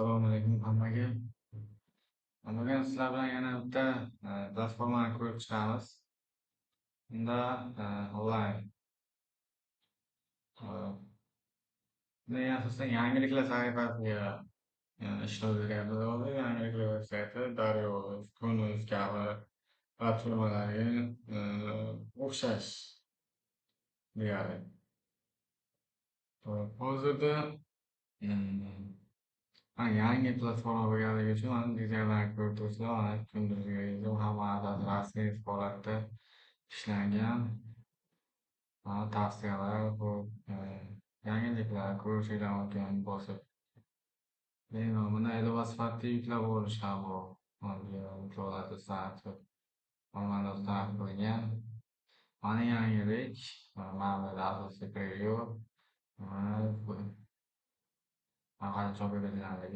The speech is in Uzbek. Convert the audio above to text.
Assalomu alaykum hammaga. Bugun sizlar bilan yana bitta platformani ko'rib chiqamiz. Unda onlayn bunda asosan yangiliklar sahifasiga ishlatilgan yangiliklar veb-sayti Daryo, Kun.uz kabi platformalarga o'xshash deyarli. Hozirda yangi platforma bo'lganligi uchun mana dizaynlarni ko'rib turibsizlar, mana Kun.uzga yozib, hamma rasmiy holatda ishlangan. Tavsiyalar bu yangiliklar ko'rishinglar mumkin bosib. Bemalol buni ilova sifatida yuklab olish ham bor. Imkoniyati amalda start qilingan. Mana yangilik, mana bu asosiy preview. Mana qanday chop etilganligi